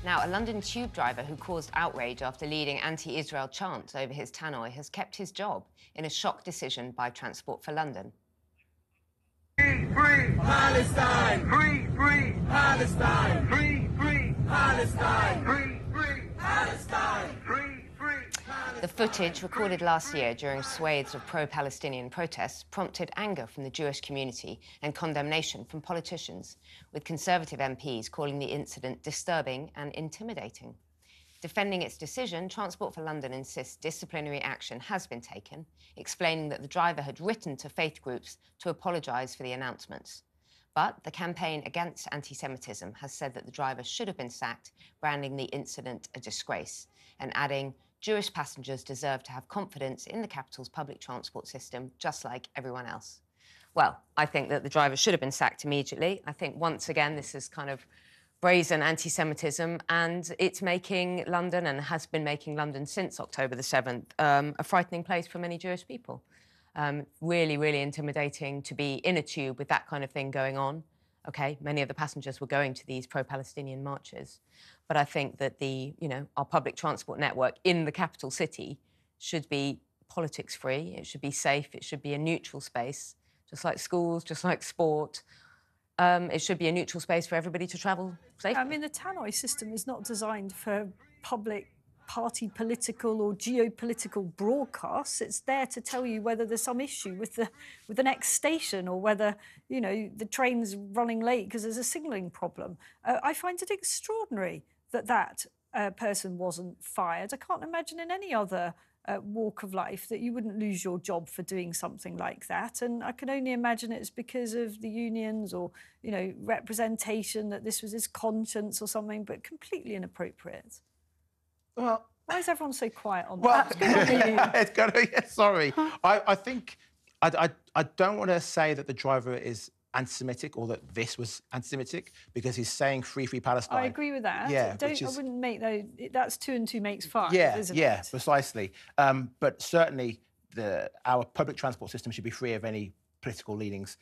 Now, a London tube driver who caused outrage after leading anti-Israel chants over his tannoy has kept his job in a shock decision by Transport for London. Free, free Palestine! Free, free Palestine! Free, free Palestine! Free, free Palestine! Free, free Palestine! The footage, recorded last year during swathes of pro-Palestinian protests, prompted anger from the Jewish community and condemnation from politicians, with Conservative MPs calling the incident disturbing and intimidating. Defending its decision, Transport for London insists disciplinary action has been taken, explaining that the driver had written to faith groups to apologise for the announcements. But the campaign against anti-Semitism has said that the driver should have been sacked, branding the incident a disgrace, and adding, Jewish passengers deserve to have confidence in the capital's public transport system, just like everyone else. Well, I think that the driver should have been sacked immediately. I think, once again, this is kind of brazen anti-Semitism, and it's making London, and has been making London since October the 7th, a frightening place for many Jewish people. Really, really intimidating to be in a tube with that kind of thing going on. OK, many of the passengers were going to these pro-Palestinian marches. But I think that our public transport network in the capital city should be politics-free. It should be safe. It should be a neutral space, just like schools, just like sport. It should be a neutral space for everybody to travel safely. I mean, the tannoy system is not designed for public party political or geopolitical broadcasts. It's there to tell you whether there's some issue with the next station, or whether, the train's running late because there's a signalling problem. I find it extraordinary that person wasn't fired. I can't imagine in any other walk of life that you wouldn't lose your job for doing something like that. And I can only imagine it's because of the unions or, representation, that this was his conscience or something, but completely inappropriate. Well, why is everyone so quiet on that? Well, sorry. I think I don't want to say that the driver is anti-Semitic or that this was anti-Semitic, because he's saying free Palestine. I agree with that. Yeah, I wouldn't make those. That's 2 and 2 makes 5. Yeah, isn't yeah, it? precisely. But certainly, our public transport system should be free of any political leanings,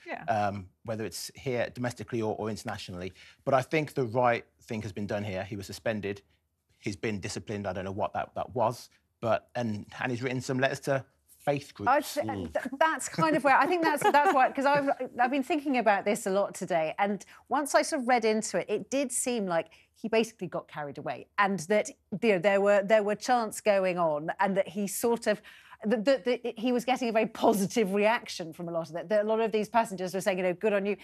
whether it's here domestically or internationally. But I think the right thing has been done here. He was suspended. He's been disciplined. I don't know what that was, but and he's written some letters to faith groups. That's kind of where I think that's why, because I've been thinking about this a lot today, and once I sort of read into it, it did seem like he basically got carried away, and that there were chants going on, and that he sort of. That he was getting a very positive reaction from a lot of that. A lot of these passengers were saying, good on you.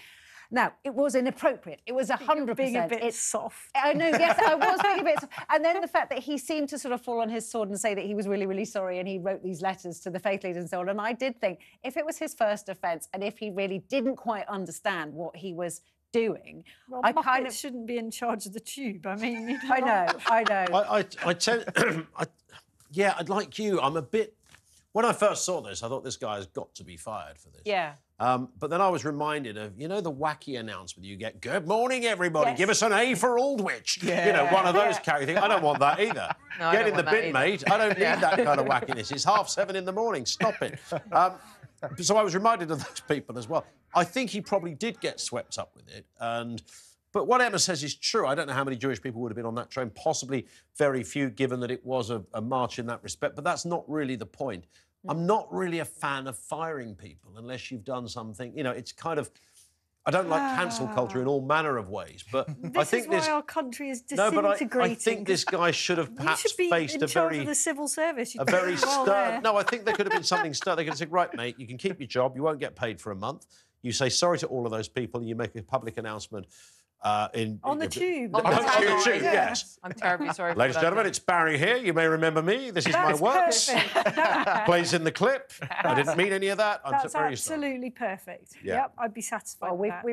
Now, it was inappropriate. It was 100%. Being a bit soft. I know, yes, I was being a bit soft. And then the fact that he seemed to sort of fall on his sword and say that he was really, really sorry, and he wrote these letters to the faith leaders and so on. And I did think, if it was his first offence and if he really didn't quite understand what he was doing, well, I kind of shouldn't be in charge of the tube. I mean, I know. I tend, yeah, I'd like you. I'm a bit. When I first saw this, I thought this guy has got to be fired for this. Yeah. But then I was reminded of, the wacky announcement you get, good morning, everybody, give us an A for Aldwych. Yeah. One of those carry things. I don't want that either. No, Get in the bin, mate. I don't need that kind of wackiness. It's 7:30 in the morning. Stop it. So I was reminded of those people as well. I think he probably did get swept up with it. But what Emma says is true. I don't know how many Jewish people would have been on that train. Possibly very few, given that it was a march in that respect. But that's not really the point. I'm not really a fan of firing people unless you've done something. It's kind of... I don't like cancel culture in all manner of ways, but I think this is why our country is disintegrating. No, but I think this guy should have perhaps faced a very... of the civil service. A very stern... No, I think there could have been something stern. They could have said, right, mate, you can keep your job. You won't get paid for a month. You say sorry to all of those people and you make a public announcement on the tube. On the tube, yes. I'm terribly sorry. Ladies and gentlemen, it's Barry here. You may remember me. This is my works. Plays in the clip. I didn't mean any of that. That's absolutely perfect. Yeah. Yep, I'd be satisfied with that.